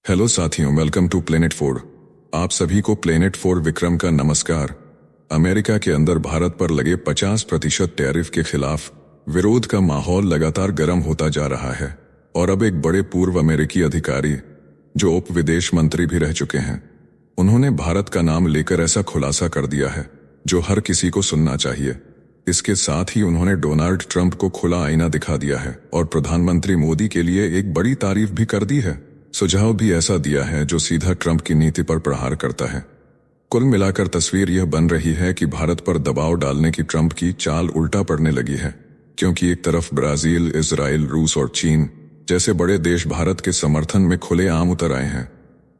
Hello साथियों, welcome to planet 4। आप सभी को प्लेनेट 4 विक्रम का नमस्कार। अमेरिका के अंदर भारत पर लगे 50% टैरिफ के खिलाफ विरोध का माहौल लगातार गर्म होता जा रहा है और अब एक बड़े पूर्व अमेरिकी अधिकारी जो उप विदेश मंत्री भी रह चुके हैं, उन्होंने भारत का नाम लेकर ऐसा खुलासा कर दिया है जो हर किसी को सुनना चाहिए। इसके साथ ही उन्होंने डोनाल्ड ट्रंप को खुला आईना दिखा दिया है और प्रधानमंत्री मोदी के लिए एक बड़ी तारीफ भी कर दी है। सुझाव भी ऐसा दिया है जो सीधा ट्रंप की नीति पर प्रहार करता है। कुल मिलाकर तस्वीर यह बन रही है कि भारत पर दबाव डालने की ट्रंप की चाल उल्टा पड़ने लगी है, क्योंकि एक तरफ ब्राजील, इजराइल, रूस और चीन जैसे बड़े देश भारत के समर्थन में खुलेआम उतर आए हैं,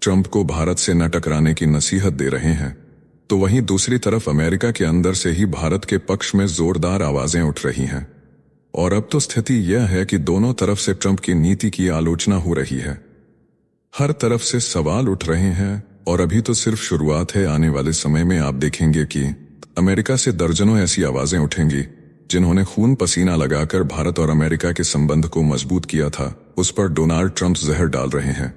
ट्रंप को भारत से न टकराने की नसीहत दे रहे हैं, तो वहीं दूसरी तरफ अमेरिका के अंदर से ही भारत के पक्ष में जोरदार आवाजें उठ रही हैं। और अब तो स्थिति यह है कि दोनों तरफ से ट्रंप की नीति की आलोचना हो रही है। हर तरफ से सवाल उठ रहे हैं और अभी तो सिर्फ शुरुआत है। आने वाले समय में आप देखेंगे कि अमेरिका से दर्जनों ऐसी आवाजें उठेंगी जिन्होंने खून पसीना लगाकर भारत और अमेरिका के संबंध को मजबूत किया था, उस पर डोनाल्ड ट्रंप जहर डाल रहे हैं।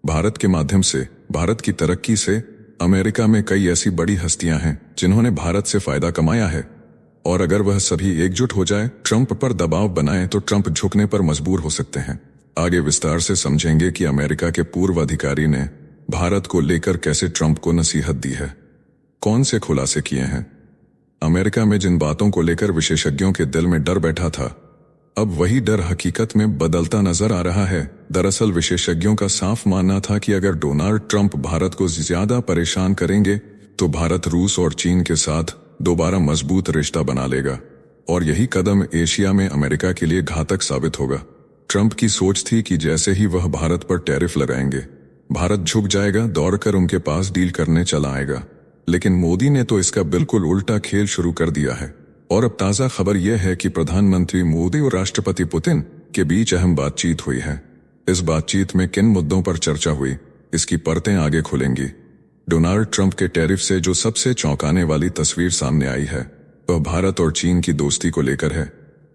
भारत के माध्यम से, भारत की तरक्की से अमेरिका में कई ऐसी बड़ी हस्तियां हैं जिन्होंने भारत से फायदा कमाया है, और अगर वह सभी एकजुट हो जाए, ट्रंप पर दबाव बनाए, तो ट्रंप झुकने पर मजबूर हो सकते हैं। आगे विस्तार से समझेंगे कि अमेरिका के पूर्व अधिकारी ने भारत को लेकर कैसे ट्रंप को नसीहत दी है, कौन से खुलासे किए हैं। अमेरिका में जिन बातों को लेकर विशेषज्ञों के दिल में डर बैठा था, अब वही डर हकीकत में बदलता नजर आ रहा है। दरअसल विशेषज्ञों का साफ मानना था कि अगर डोनाल्ड ट्रंप भारत को ज्यादा परेशान करेंगे तो भारत रूस और चीन के साथ दोबारा मजबूत रिश्ता बना लेगा, और यही कदम एशिया में अमेरिका के लिए घातक साबित होगा। ट्रंप की सोच थी कि जैसे ही वह भारत पर टैरिफ लगाएंगे, भारत झुक जाएगा, दौड़कर उनके पास डील करने चला आएगा। लेकिन मोदी ने तो इसका बिल्कुल उल्टा खेल शुरू कर दिया है, और अब ताजा खबर यह है कि प्रधानमंत्री मोदी और राष्ट्रपति पुतिन के बीच अहम बातचीत हुई है। इस बातचीत में किन मुद्दों पर चर्चा हुई, इसकी परतें आगे खुलेंगी। डोनाल्ड ट्रंप के टैरिफ से जो सबसे चौंकाने वाली तस्वीर सामने आई है, वह भारत और चीन की दोस्ती को लेकर है।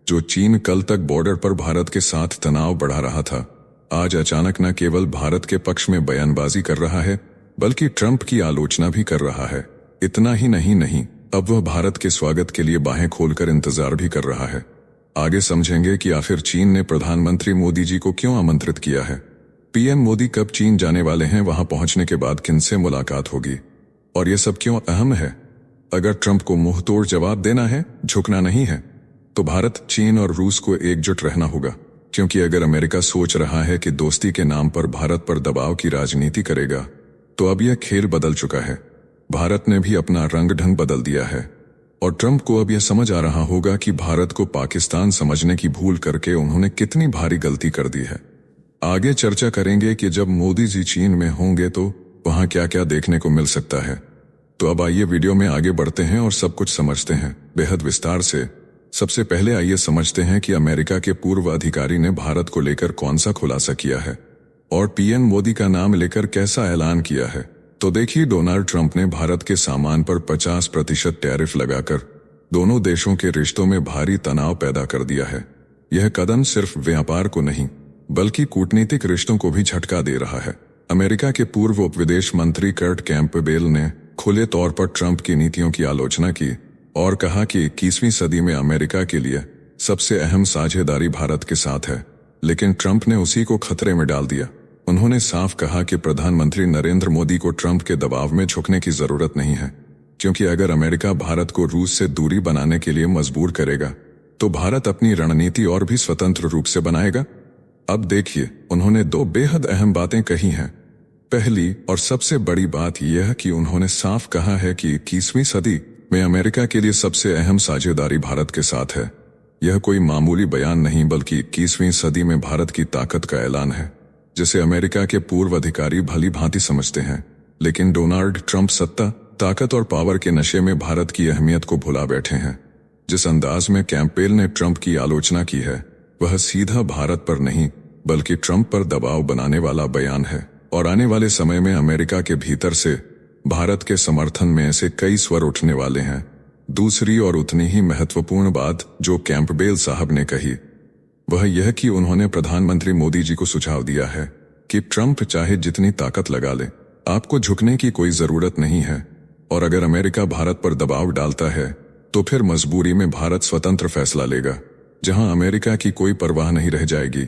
जो चीन कल तक बॉर्डर पर भारत के साथ तनाव बढ़ा रहा था, आज अचानक न केवल भारत के पक्ष में बयानबाजी कर रहा है, बल्कि ट्रंप की आलोचना भी कर रहा है। इतना ही नहीं, अब वह भारत के स्वागत के लिए बाहें खोलकर इंतजार भी कर रहा है। आगे समझेंगे कि आखिर चीन ने प्रधानमंत्री मोदी जी को क्यों आमंत्रित किया है, पीएम मोदी कब चीन जाने वाले हैं, वहां पहुंचने के बाद किनसे मुलाकात होगी, और यह सब क्यों अहम है। अगर ट्रंप को मुंह तोड़ जवाब देना है, झुकना नहीं है, तो भारत, चीन और रूस को एकजुट रहना होगा। क्योंकि अगर अमेरिका सोच रहा है कि दोस्ती के नाम पर भारत पर दबाव की राजनीति करेगा, तो अब यह खेल बदल चुका है। भारत ने भी अपना रंग ढंग बदल दिया है, और ट्रंप को अब यह समझ आ रहा होगा कि भारत को पाकिस्तान समझने की भूल करके उन्होंने कितनी भारी गलती कर दी है। आगे चर्चा करेंगे कि जब मोदी जी चीन में होंगे तो वहां क्या क्या देखने को मिल सकता है। तो अब आइए वीडियो में आगे बढ़ते हैं और सब कुछ समझते हैं बेहद विस्तार से। सबसे पहले आइए समझते हैं कि अमेरिका के पूर्व अधिकारी ने भारत को लेकर कौन सा खुलासा किया है और पीएम मोदी का नाम लेकर कैसा ऐलान किया है। तो देखिए, डोनाल्ड ट्रंप ने भारत के सामान पर 50% टैरिफ लगाकर दोनों देशों के रिश्तों में भारी तनाव पैदा कर दिया है। यह कदम सिर्फ व्यापार को नहीं, बल्कि कूटनीतिक रिश्तों को भी झटका दे रहा है। अमेरिका के पूर्व उप विदेश मंत्री कर्ट कैंपबेल ने खुले तौर पर ट्रंप की नीतियों की आलोचना की और कहा कि 21वीं सदी में अमेरिका के लिए सबसे अहम साझेदारी भारत के साथ है। लेकिन ट्रंप ने उसी को खतरे में डाल दिया। उन्होंने साफ कहा कि प्रधानमंत्री नरेंद्र मोदी को ट्रंप के दबाव में झुकने की जरूरत नहीं है, क्योंकि अगर अमेरिका भारत को रूस से दूरी बनाने के लिए मजबूर करेगा, तो भारत अपनी रणनीति और भी स्वतंत्र रूप से बनाएगा। अब देखिए, उन्होंने दो बेहद अहम बातें कही हैं। पहली और सबसे बड़ी बात यह कि उन्होंने साफ कहा है कि 21वीं सदी में अमेरिका के लिए सबसे अहम साझेदारी भारत के साथ है। यह कोई मामूली बयान नहीं, बल्कि 21वीं सदी में भारत की ताकत का ऐलान है, जिसे अमेरिका के पूर्व अधिकारी भली भांति समझते हैं। लेकिन डोनाल्ड ट्रंप सत्ता, ताकत और पावर के नशे में भारत की अहमियत को भुला बैठे हैं। जिस अंदाज में कैंपेल ने ट्रंप की आलोचना की है, वह सीधा भारत पर नहीं, बल्कि ट्रंप पर दबाव बनाने वाला बयान है। और आने वाले समय में अमेरिका के भीतर से भारत के समर्थन में ऐसे कई स्वर उठने वाले हैं। दूसरी और उतनी ही महत्वपूर्ण बात जो कैंपबेल साहब ने कही, वह यह कि उन्होंने प्रधानमंत्री मोदी जी को सुझाव दिया है कि ट्रंप चाहे जितनी ताकत लगा ले, आपको झुकने की कोई जरूरत नहीं है, और अगर अमेरिका भारत पर दबाव डालता है तो फिर मजबूरी में भारत स्वतंत्र फैसला लेगा, जहां अमेरिका की कोई परवाह नहीं रह जाएगी।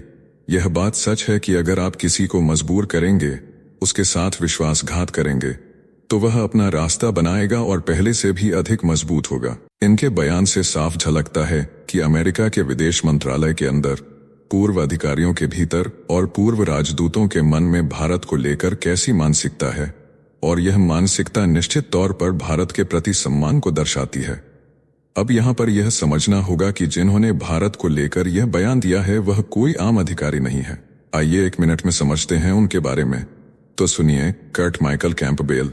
यह बात सच है कि अगर आप किसी को मजबूर करेंगे, उसके साथ विश्वासघात करेंगे, तो वह अपना रास्ता बनाएगा और पहले से भी अधिक मजबूत होगा। इनके बयान से साफ झलकता है कि अमेरिका के विदेश मंत्रालय के अंदर, पूर्व अधिकारियों के भीतर और पूर्व राजदूतों के मन में भारत को लेकर कैसी मानसिकता है, और यह मानसिकता निश्चित तौर पर भारत के प्रति सम्मान को दर्शाती है। अब यहाँ पर यह समझना होगा कि जिन्होंने भारत को लेकर यह बयान दिया है वह कोई आम अधिकारी नहीं है। आइए 1 मिनट में समझते हैं उनके बारे में। तो सुनिए, कर्ट माइकल कैंपबेल,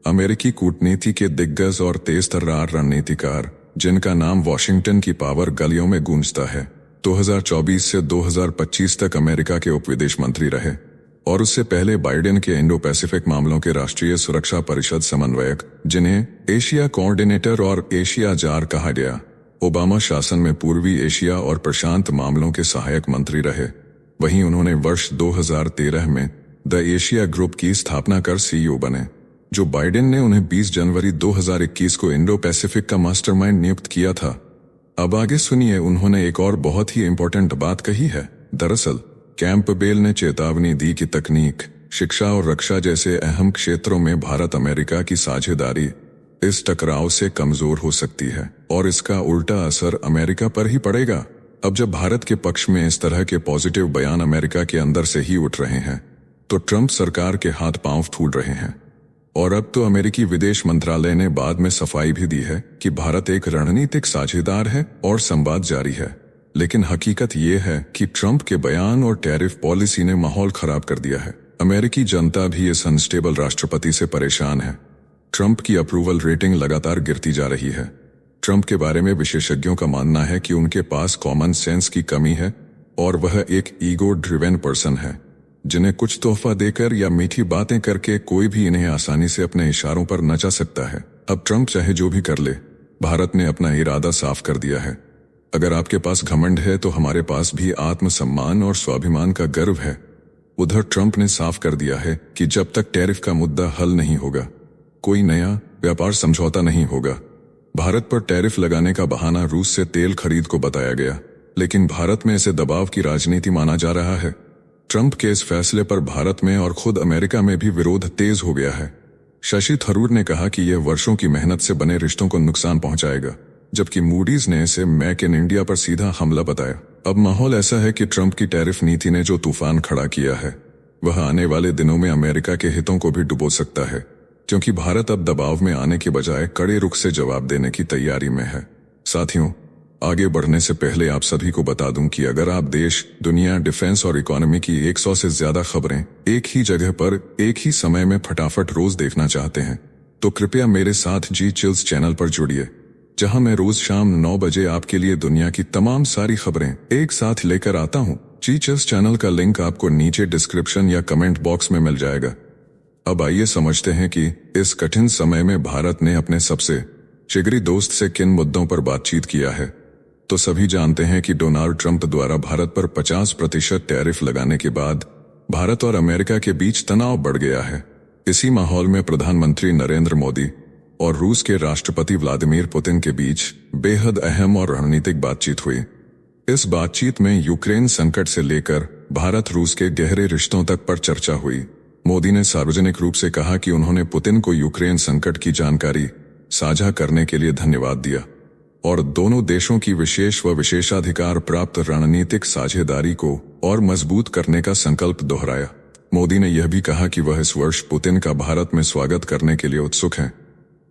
अमेरिकी कूटनीति के दिग्गज और तेज-तर्रार रणनीतिकार, जिनका नाम वॉशिंगटन की पावर गलियों में गूंजता है, 2024 से 2025 तक अमेरिका के उप विदेश मंत्री रहे और उससे पहले बाइडेन के इंडो पैसिफिक मामलों के राष्ट्रीय सुरक्षा परिषद समन्वयक, जिन्हें एशिया कोऑर्डिनेटर और एशिया जार कहा गया, ओबामा शासन में पूर्वी एशिया और प्रशांत मामलों के सहायक मंत्री रहे। वहीं उन्होंने वर्ष 2013 में द एशिया ग्रुप की स्थापना कर सीईओ बने, जो बाइडेन ने उन्हें 20 जनवरी 2021 को इंडो पैसिफिक का मास्टरमाइंड नियुक्त किया था। अब आगे सुनिए, उन्होंने एक और बहुत ही इंपॉर्टेंट बात कही है। दरअसल कैंपबेल ने चेतावनी दी कि तकनीक, शिक्षा और रक्षा जैसे अहम क्षेत्रों में भारत अमेरिका की साझेदारी इस टकराव से कमजोर हो सकती है और इसका उल्टा असर अमेरिका पर ही पड़ेगा। अब जब भारत के पक्ष में इस तरह के पॉजिटिव बयान अमेरिका के अंदर से ही उठ रहे हैं, तो ट्रंप सरकार के हाथ पांव फूल रहे हैं। और अब तो अमेरिकी विदेश मंत्रालय ने बाद में सफाई भी दी है कि भारत एक रणनीतिक साझेदार है और संवाद जारी है। लेकिन हकीकत ये है कि ट्रंप के बयान और टैरिफ पॉलिसी ने माहौल खराब कर दिया है। अमेरिकी जनता भी इस अनस्टेबल राष्ट्रपति से परेशान है। ट्रंप की अप्रूवल रेटिंग लगातार गिरती जा रही है। ट्रंप के बारे में विशेषज्ञों का मानना है कि उनके पास कॉमन सेंस की कमी है और वह एक ईगो ड्रिवेन पर्सन है, जिन्हें कुछ तोहफा देकर या मीठी बातें करके कोई भी इन्हें आसानी से अपने इशारों पर नचा सकता है। अब ट्रंप चाहे जो भी कर ले, भारत ने अपना इरादा साफ कर दिया है। अगर आपके पास घमंड है तो हमारे पास भी आत्मसम्मान और स्वाभिमान का गर्व है। उधर ट्रंप ने साफ कर दिया है कि जब तक टैरिफ का मुद्दा हल नहीं होगा, कोई नया व्यापार समझौता नहीं होगा। भारत पर टैरिफ लगाने का बहाना रूस से तेल खरीद को बताया गया, लेकिन भारत में इसे दबाव की राजनीति माना जा रहा है। ट्रंप के इस फैसले पर भारत में और खुद अमेरिका में भी विरोध तेज हो गया है। शशि थरूर ने कहा कि यह वर्षों की मेहनत से बने रिश्तों को नुकसान पहुंचाएगा, जबकि मूडीज ने इसे मेक इन इंडिया पर सीधा हमला बताया। अब माहौल ऐसा है कि ट्रंप की टैरिफ नीति ने जो तूफान खड़ा किया है, वह आने वाले दिनों में अमेरिका के हितों को भी डुबो सकता है, क्योंकि भारत अब दबाव में आने के बजाय कड़े रुख से जवाब देने की तैयारी में है। साथियों, आगे बढ़ने से पहले आप सभी को बता दूं कि अगर आप देश, दुनिया, डिफेंस और इकोनॉमी की 100 से ज्यादा खबरें एक ही जगह पर एक ही समय में फटाफट रोज देखना चाहते हैं, तो कृपया मेरे साथ जी चिल्स चैनल पर जुड़िए, जहां मैं रोज शाम 9 बजे आपके लिए दुनिया की तमाम सारी खबरें एक साथ लेकर आता हूं। जी चिल्स चैनल का लिंक आपको नीचे डिस्क्रिप्शन या कमेंट बॉक्स में मिल जाएगा। अब आइए समझते हैं कि इस कठिन समय में भारत ने अपने सबसे जिगरी दोस्त से किन मुद्दों पर बातचीत किया है। तो सभी जानते हैं कि डोनाल्ड ट्रंप द्वारा भारत पर 50% टैरिफ लगाने के बाद भारत और अमेरिका के बीच तनाव बढ़ गया है। इसी माहौल में प्रधानमंत्री नरेंद्र मोदी और रूस के राष्ट्रपति व्लादिमीर पुतिन के बीच बेहद अहम और रणनीतिक बातचीत हुई। इस बातचीत में यूक्रेन संकट से लेकर भारत रूस के गहरे रिश्तों तक पर चर्चा हुई। मोदी ने सार्वजनिक रूप से कहा कि उन्होंने पुतिन को यूक्रेन संकट की जानकारी साझा करने के लिए धन्यवाद दिया और दोनों देशों की विशेष व विशेषाधिकार प्राप्त रणनीतिक साझेदारी को और मजबूत करने का संकल्प दोहराया। मोदी ने यह भी कहा कि वह इस वर्ष पुतिन का भारत में स्वागत करने के लिए उत्सुक हैं।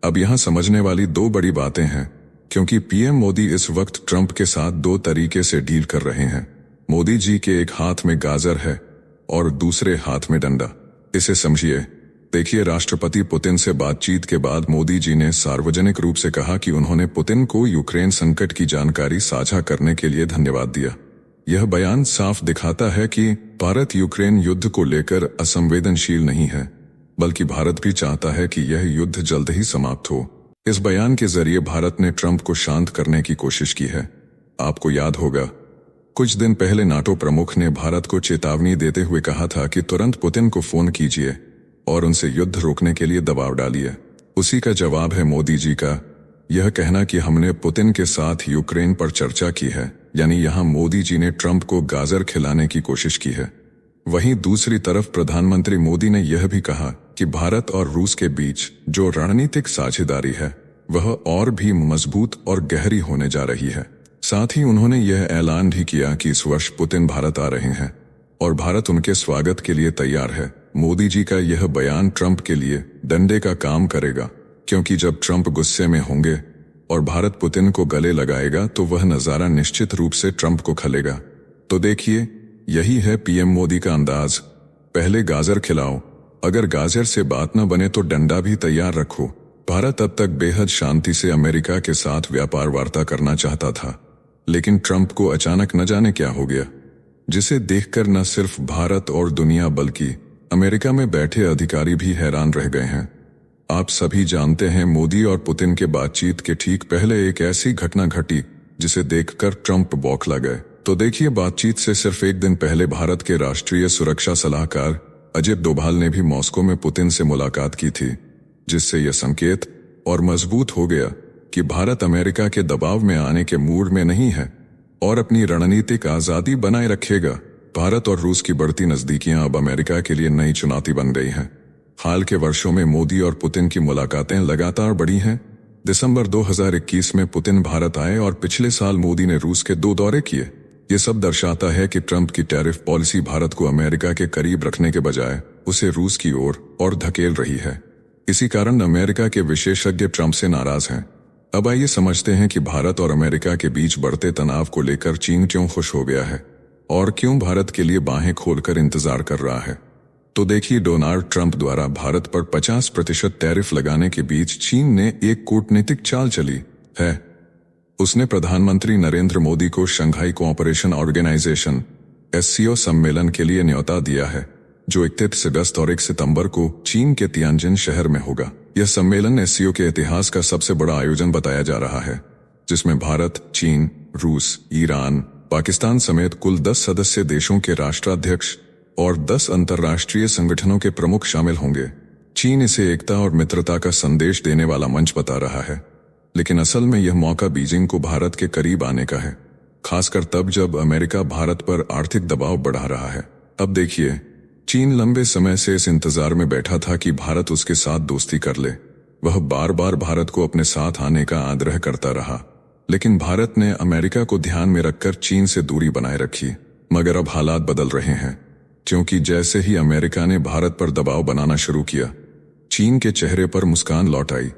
अब यहाँ समझने वाली 2 बड़ी बातें हैं, क्योंकि पीएम मोदी इस वक्त ट्रंप के साथ 2 तरीके से डील कर रहे हैं। मोदी जी के एक हाथ में गाजर है और दूसरे हाथ में डंडा। इसे समझिए। देखिए, राष्ट्रपति पुतिन से बातचीत के बाद मोदी जी ने सार्वजनिक रूप से कहा कि उन्होंने पुतिन को यूक्रेन संकट की जानकारी साझा करने के लिए धन्यवाद दिया। यह बयान साफ दिखाता है कि भारत यूक्रेन युद्ध को लेकर असंवेदनशील नहीं है, बल्कि भारत भी चाहता है कि यह युद्ध जल्द ही समाप्त हो। इस बयान के जरिए भारत ने ट्रंप को शांत करने की कोशिश की है। आपको याद होगा, कुछ दिन पहले नाटो प्रमुख ने भारत को चेतावनी देते हुए कहा था कि तुरंत पुतिन को फोन कीजिए और उनसे युद्ध रोकने के लिए दबाव डालिए। उसी का जवाब है मोदी जी का यह कहना कि हमने पुतिन के साथ यूक्रेन पर चर्चा की है, यानी यहां मोदी जी ने ट्रंप को गाजर खिलाने की कोशिश की है। वहीं दूसरी तरफ प्रधानमंत्री मोदी ने यह भी कहा कि भारत और रूस के बीच जो रणनीतिक साझेदारी है वह और भी मजबूत और गहरी होने जा रही है। साथ ही उन्होंने यह ऐलान भी किया कि इस वर्ष पुतिन भारत आ रहे हैं और भारत उनके स्वागत के लिए तैयार है। मोदी जी का यह बयान ट्रंप के लिए डंडे का काम करेगा, क्योंकि जब ट्रंप गुस्से में होंगे और भारत पुतिन को गले लगाएगा तो वह नजारा निश्चित रूप से ट्रंप को खलेगा। तो देखिए, यही है पीएम मोदी का अंदाज। पहले गाजर खिलाओ, अगर गाजर से बात न बने तो डंडा भी तैयार रखो। भारत अब तक बेहद शांति से अमेरिका के साथ व्यापार वार्ता करना चाहता था, लेकिन ट्रंप को अचानक न जाने क्या हो गया, जिसे देखकर न सिर्फ भारत और दुनिया बल्कि अमेरिका में बैठे अधिकारी भी हैरान रह गए हैं। आप सभी जानते हैं, मोदी और पुतिन के बातचीत के ठीक पहले एक ऐसी घटना घटी जिसे देखकर ट्रंप बौखला गए। तो देखिए, बातचीत से सिर्फ एक दिन पहले भारत के राष्ट्रीय सुरक्षा सलाहकार अजित डोभाल ने भी मॉस्को में पुतिन से मुलाकात की थी, जिससे यह संकेत और मजबूत हो गया कि भारत अमेरिका के दबाव में आने के मूड में नहीं है और अपनी रणनीतिक आजादी बनाए रखेगा। भारत और रूस की बढ़ती नजदीकियां अब अमेरिका के लिए नई चुनौती बन गई हैं। हाल के वर्षों में मोदी और पुतिन की मुलाकातें लगातार बढ़ी हैं। दिसंबर 2021 में पुतिन भारत आए और पिछले साल मोदी ने रूस के 2 दौरे किए। ये सब दर्शाता है कि ट्रंप की टैरिफ पॉलिसी भारत को अमेरिका के करीब रखने के बजाय उसे रूस की ओर और धकेल रही है। इसी कारण अमेरिका के विशेषज्ञ ट्रंप से नाराज हैं। अब आइए समझते हैं कि भारत और अमेरिका के बीच बढ़ते तनाव को लेकर चीन क्यों खुश हो गया है और क्यों भारत के लिए बाहें खोलकर इंतजार कर रहा है। तो देखिए, डोनाल्ड ट्रंप द्वारा भारत पर 50% टैरिफ लगाने के बीच चीन ने एक कूटनीतिक चाल चली है। उसने प्रधानमंत्री नरेंद्र मोदी को शंघाई कोऑपरेशन ऑर्गेनाइजेशन (SCO) सम्मेलन के लिए न्योता दिया है, जो 31 अगस्त और 1 सितंबर को चीन के तियानजिन शहर में होगा। यह सम्मेलन SCO के इतिहास का सबसे बड़ा आयोजन बताया जा रहा है, जिसमें भारत, चीन, रूस, ईरान, पाकिस्तान समेत कुल 10 सदस्य देशों के राष्ट्राध्यक्ष और 10 अंतर्राष्ट्रीय संगठनों के प्रमुख शामिल होंगे। चीन इसे एकता और मित्रता का संदेश देने वाला मंच बता रहा है, लेकिन असल में यह मौका बीजिंग को भारत के करीब आने का है, खासकर तब जब अमेरिका भारत पर आर्थिक दबाव बढ़ा रहा है। अब देखिए, चीन लंबे समय से इस इंतजार में बैठा था कि भारत उसके साथ दोस्ती कर ले। वह बार बार भारत को अपने साथ आने का आग्रह करता रहा, लेकिन भारत ने अमेरिका को ध्यान में रखकर चीन से दूरी बनाए रखी। मगर अब हालात बदल रहे हैं, क्योंकि जैसे ही अमेरिका ने भारत पर दबाव बनाना शुरू किया, चीन के चेहरे पर मुस्कान लौट आई।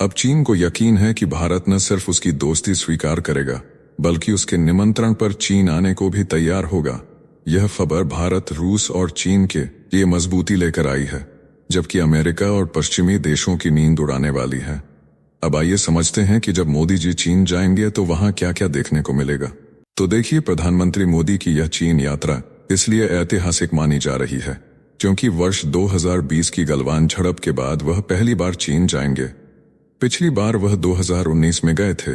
अब चीन को यकीन है कि भारत न सिर्फ उसकी दोस्ती स्वीकार करेगा, बल्कि उसके निमंत्रण पर चीन आने को भी तैयार होगा। यह खबर भारत, रूस और चीन के लिए मजबूती लेकर आई है, जबकि अमेरिका और पश्चिमी देशों की नींद उड़ाने वाली है। अब आइए समझते हैं कि जब मोदी जी चीन जाएंगे तो वहां क्या क्या देखने को मिलेगा। तो देखिए, प्रधानमंत्री मोदी की यह चीन यात्रा इसलिए ऐतिहासिक मानी जा रही है क्योंकि वर्ष 2020 की गलवान झड़प के बाद वह पहली बार चीन जाएंगे। पिछली बार वह 2019 में गए थे।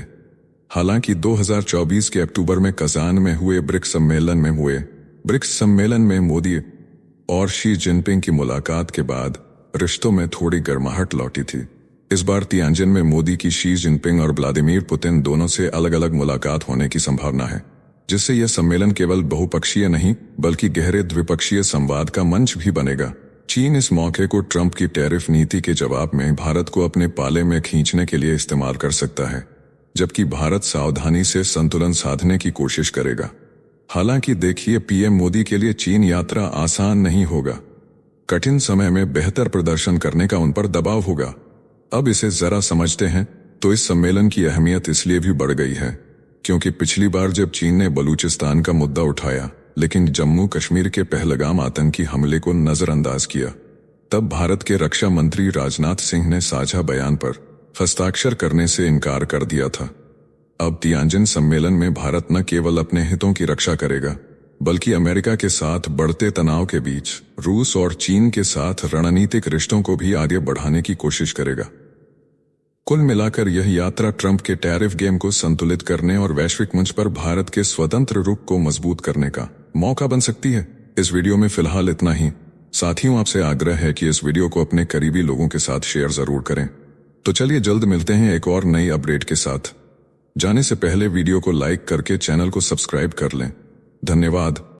हालांकि 2024 के अक्टूबर में कजान में हुए ब्रिक्स सम्मेलन में मोदी और शी जिनपिंग की मुलाकात के बाद रिश्तों में थोड़ी गर्माहट लौटी थी। इस बार तियानजिन में मोदी की शी जिनपिंग और व्लादिमीर पुतिन दोनों से अलग अलग मुलाकात होने की संभावना है, जिससे यह सम्मेलन केवल बहुपक्षीय नहीं बल्कि गहरे द्विपक्षीय संवाद का मंच भी बनेगा। चीन इस मौके को ट्रंप की टैरिफ नीति के जवाब में भारत को अपने पाले में खींचने के लिए इस्तेमाल कर सकता है, जबकि भारत सावधानी से संतुलन साधने की कोशिश करेगा। हालांकि देखिए, पीएम मोदी के लिए चीन यात्रा आसान नहीं होगा। कठिन समय में बेहतर प्रदर्शन करने का उन पर दबाव होगा। अब इसे जरा समझते हैं तो इस सम्मेलन की अहमियत इसलिए भी बढ़ गई है क्योंकि पिछली बार जब चीन ने बलूचिस्तान का मुद्दा उठाया लेकिन जम्मू कश्मीर के पहलगाम आतंकी हमले को नजरअंदाज किया, तब भारत के रक्षा मंत्री राजनाथ सिंह ने साझा बयान पर हस्ताक्षर करने से इनकार कर दिया था। अब तियानजिन सम्मेलन में भारत न केवल अपने हितों की रक्षा करेगा बल्कि अमेरिका के साथ बढ़ते तनाव के बीच रूस और चीन के साथ रणनीतिक रिश्तों को भी आगे बढ़ाने की कोशिश करेगा। कुल मिलाकर यह यात्रा ट्रंप के टैरिफ गेम को संतुलित करने और वैश्विक मंच पर भारत के स्वतंत्र रुख को मजबूत करने का मौका बन सकती है। इस वीडियो में फिलहाल इतना ही। साथियों, आपसे आग्रह है कि इस वीडियो को अपने करीबी लोगों के साथ शेयर जरूर करें। तो चलिए जल्द मिलते हैं एक और नई अपडेट के साथ। जाने से पहले वीडियो को लाइक करके चैनल को सब्सक्राइब कर लें। धन्यवाद।